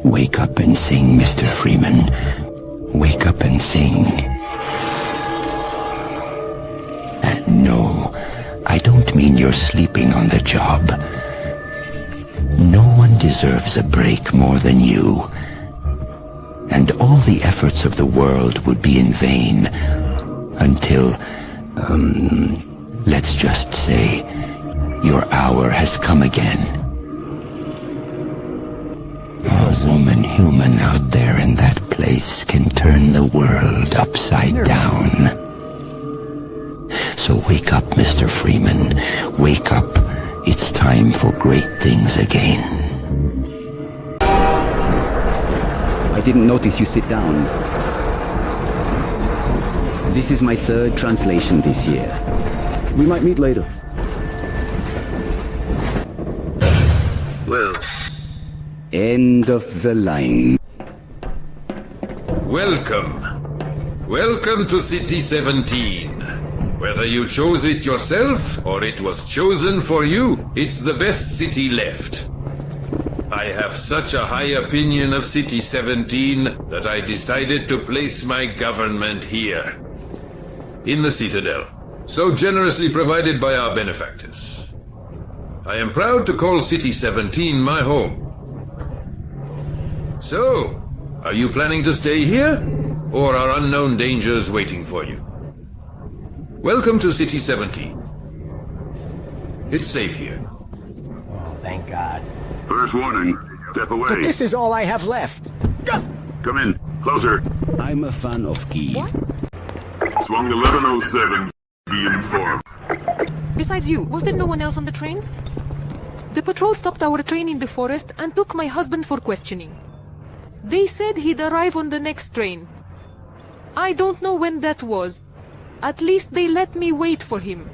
Wake up and sing, Mr. Freeman. Wake up and sing. And no, I don't mean you're sleeping on the job. No one deserves a break more than you. And all the efforts of the world would be in vain until, let's just say, your hour has come again. A woman human out there in that place can turn the world upside down. So wake up, Mr. Freeman. Wake up. It's time for great things again. I didn't notice you sit down. This is my third translation this year. We might meet later. Well, end of the line. welcome. Welcome to City 17. Whether you chose it yourself, or it was chosen for you, it's the best city left. I have such a high opinion of City 17 that I decided to place my government here. In the Citadel, so generously provided by our benefactors. I am proud to call City 17 my home. So, are you planning to stay here? Or are unknown dangers waiting for you? Welcome to City 17. It's safe here. Oh, thank God. First warning, step away. But this is all I have left. Come in, closer. I'm a fan of Kyiv. Swung 1107, be informed. Besides you, was there no one else on the train? The patrol stopped our train in the forest and took my husband for questioning. They said he'd arrive on the next train. I don't know when that was. At least they let me wait for him.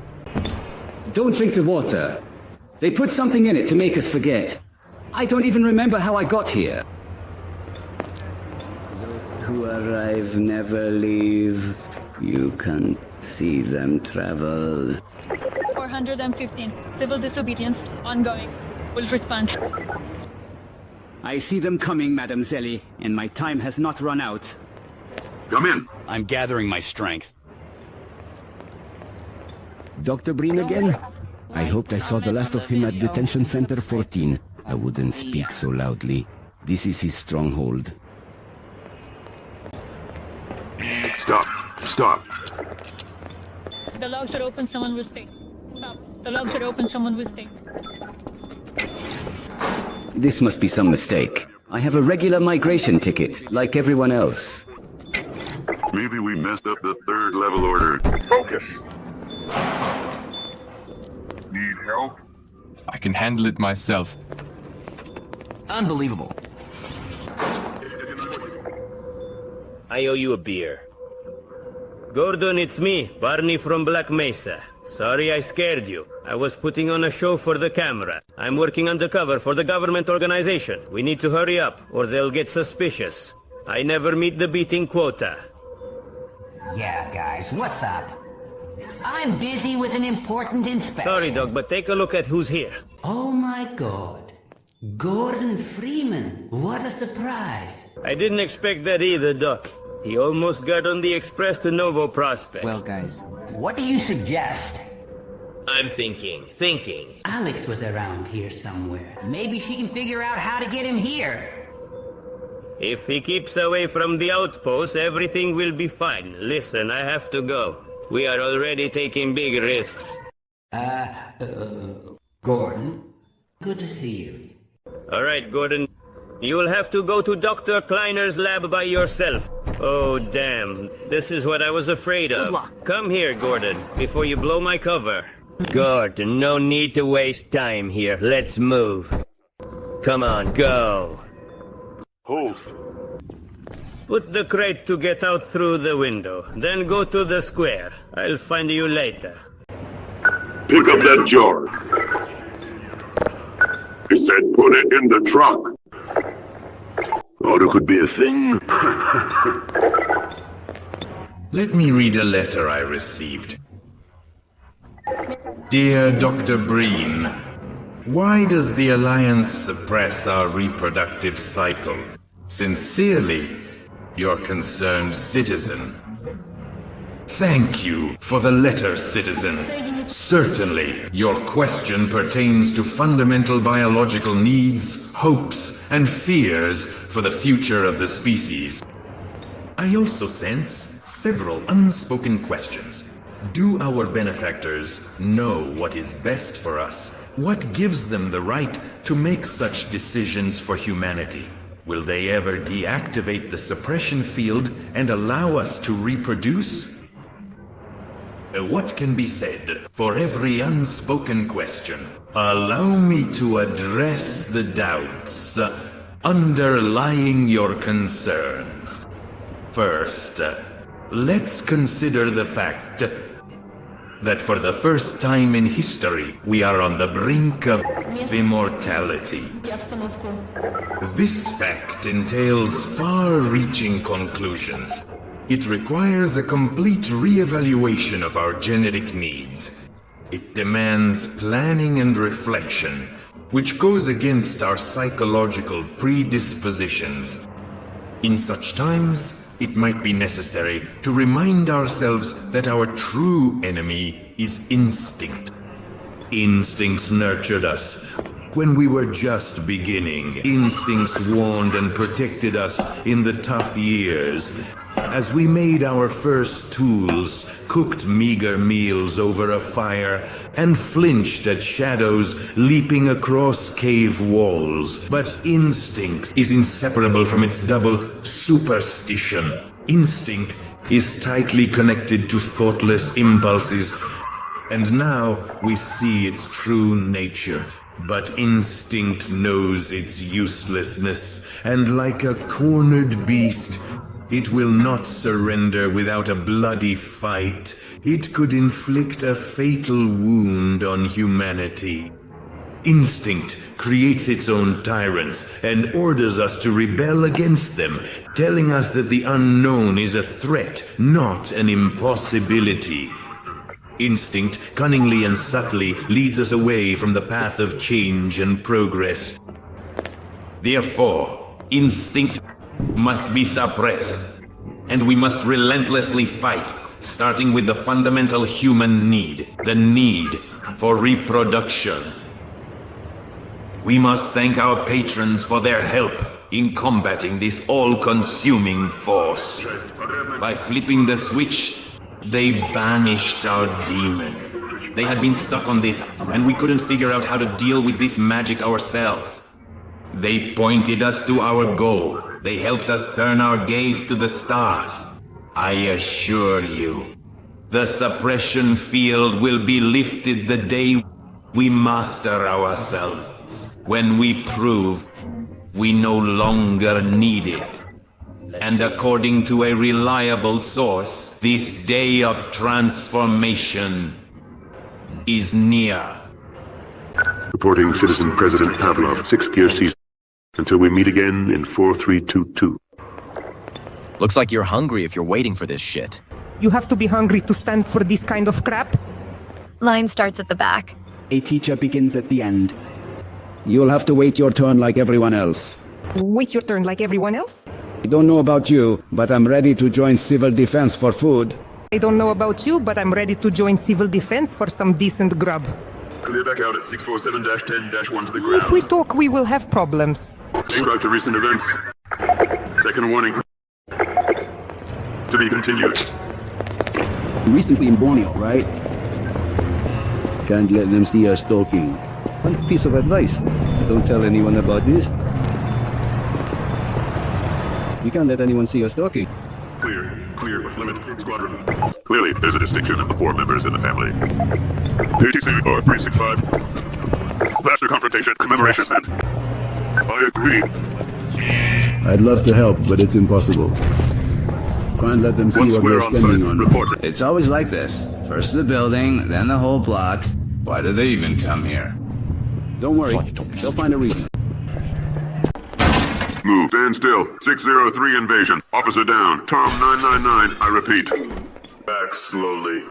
Don't drink the water. They put something in it to make us forget. I don't even remember how I got here. Those who arrive never leave. You can't see them travel. 415. Civil disobedience. Ongoing. Will respond. I see them coming, Madam Zelly, and my time has not run out. Come in. I'm gathering my strength. Dr. Breen again? I hoped I saw the last of him at Detention Center 14. I wouldn't speak so loudly. This is his stronghold. Stop. Stop. The logs are open, someone will stay. Stop. The logs are open, someone will stay. This must be some mistake. I have a regular migration ticket, like everyone else. Maybe we messed up the third level order. Focus. Need help? I can handle it myself. Unbelievable. I owe you a beer. Gordon, it's me, Barney from Black Mesa. Sorry I scared you. I was putting on a show for the camera. I'm working undercover for the government organization. We need to hurry up, or they'll get suspicious. I never meet the beating quota. Yeah, guys, what's up? I'm busy with an important inspection. Sorry, Doc, but take a look at who's here. Oh my God. Gordon Freeman. What a surprise. I didn't expect that either, Doc. He almost got on the express to Novo Prospect. Well, guys, what do you suggest? I'm thinking. Alyx was around here somewhere. Maybe she can figure out how to get him here. If he keeps away from the outpost, everything will be fine. Listen, I have to go. We are already taking big risks. Gordon, good to see you. All right, Gordon. You'll have to go to Dr. Kleiner's lab by yourself. Oh, damn. This is what I was afraid of. Come here, Gordon, before you blow my cover. Gordon, no need to waste time here. Let's move. Come on, go. Hold. Put the crate to get out through the window. Then go to the square. I'll find you later. Pick up that jar. He said put it in the truck. Auto could be a thing. Let me read a letter I received. Dear Dr. Breen, why does the Alliance suppress our reproductive cycle? Sincerely, your concerned citizen. Thank you for the letter, citizen. Certainly, your question pertains to fundamental biological needs, hopes, and fears for the future of the species. I also sense several unspoken questions. Do our benefactors know what is best for us? What gives them the right to make such decisions for humanity? Will they ever deactivate the suppression field and allow us to reproduce? What can be said for every unspoken question? Allow me to address the doubts underlying your concerns. First, let's consider the fact that for the first time in history, we are on the brink of immortality. This fact entails far-reaching conclusions. It requires a complete re-evaluation of our genetic needs. It demands planning and reflection, which goes against our psychological predispositions. In such times, it might be necessary to remind ourselves that our true enemy is instinct. Instincts nurtured us when we were just beginning. Instincts warned and protected us in the tough years. As we made our first tools, cooked meager meals over a fire, and flinched at shadows leaping across cave walls. But instinct is inseparable from its double superstition. Instinct is tightly connected to thoughtless impulses, and now we see its true nature. But instinct knows its uselessness, and like a cornered beast, it will not surrender without a bloody fight. It could inflict a fatal wound on humanity. Instinct creates its own tyrants and orders us to rebel against them, telling us that the unknown is a threat, not an impossibility. Instinct, cunningly and subtly, leads us away from the path of change and progress. Therefore, instinct must be suppressed, and we must relentlessly fight, starting with the fundamental human need, the need for reproduction. We must thank our patrons for their help in combating this all-consuming force. By flipping the switch, they banished our demon. They had been stuck on this, and we couldn't figure out how to deal with this magic ourselves. They pointed us to our goal. They helped us turn our gaze to the stars. I assure you, the suppression field will be lifted the day we master ourselves, when we prove we no longer need it. And according to a reliable source, this day of transformation is near. Reporting Citizen President Pavlov, 6th Gear Season. Until we meet again in 4322. Looks like you're hungry if you're waiting for this shit. You have to be hungry to stand for this kind of crap? Line starts at the back. A teacher begins at the end. You'll have to wait your turn like everyone else. Wait your turn like everyone else? I don't know about you, but I'm ready to join civil defense for food. I don't know about you, but I'm ready to join civil defense for some decent grub. Clear back out at 647-10-1 to the ground. If we talk, we will have problems. Describe to recent events. Second warning. To be continued. Recently in Borneo, right? Can't let them see us talking. One piece of advice. Don't tell anyone about this. We can't let anyone see us talking. Clear. Clear with limit squadron. Clearly, there's a distinction of the 4 members in the family. ATC or 365. Faster confrontation commemoration event. I agree. I'd love to help, but it's impossible. Can't let them see what we're spending on. It's always like this. First the building, then the whole block. Why do they even come here? Don't worry, they'll find a reason. Move. Stand still. 603 invasion. Officer down. Tom 999. I repeat. Back slowly.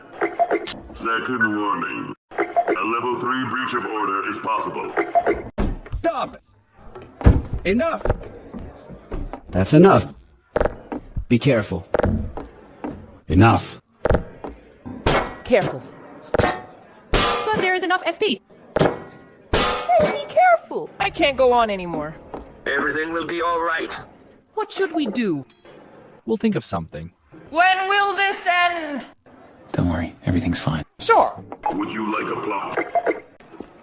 Second warning. A level 3 breach of order is possible. Stop! Enough! That's enough. Be careful. Enough. Careful. But there is enough SP. Hey, be careful. I can't go on anymore. Everything will be all right. What should we do? We'll think of something. When will this end? Don't worry, everything's fine. Sure. Would you like a plot?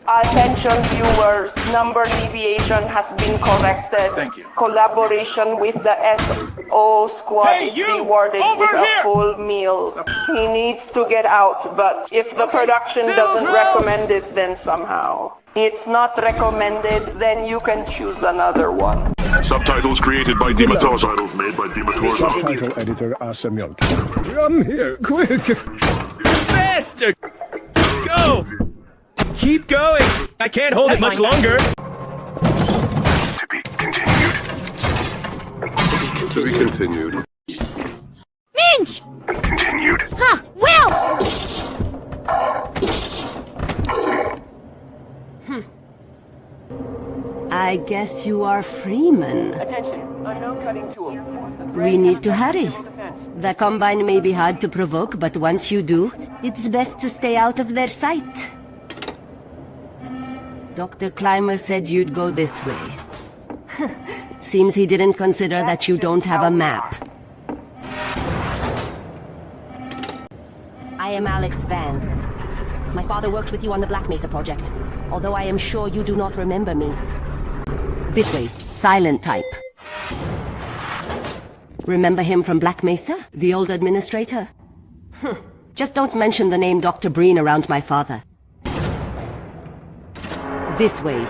Attention viewers, number deviation has been corrected. Thank you. Collaboration with the SO squad is rewarded with a full meal. He needs to get out, but if the production doesn't recommend it, then somehow. It's not recommended, then you can choose another one. Subtitles created by Dimator. Subtitles made by Dimator. Subtitle editor Asamilk. Come here, quick! Faster! Go! Keep going! I can't hold it much longer! To be continued. To be continued. Minch! Continued. Huh, well! I guess you are Freeman. Attention, unknown cutting tool. We need to hurry. The Combine may be hard to provoke, but once you do, it's best to stay out of their sight. Dr. Clymer said you'd go this way. Seems he didn't consider that you don't have a map. I am Alyx Vance. My father worked with you on the Black Mesa project, although I am sure you do not remember me. This way, silent type. Remember him from Black Mesa, the old administrator? Just don't mention the name Dr. Breen around my father. This way,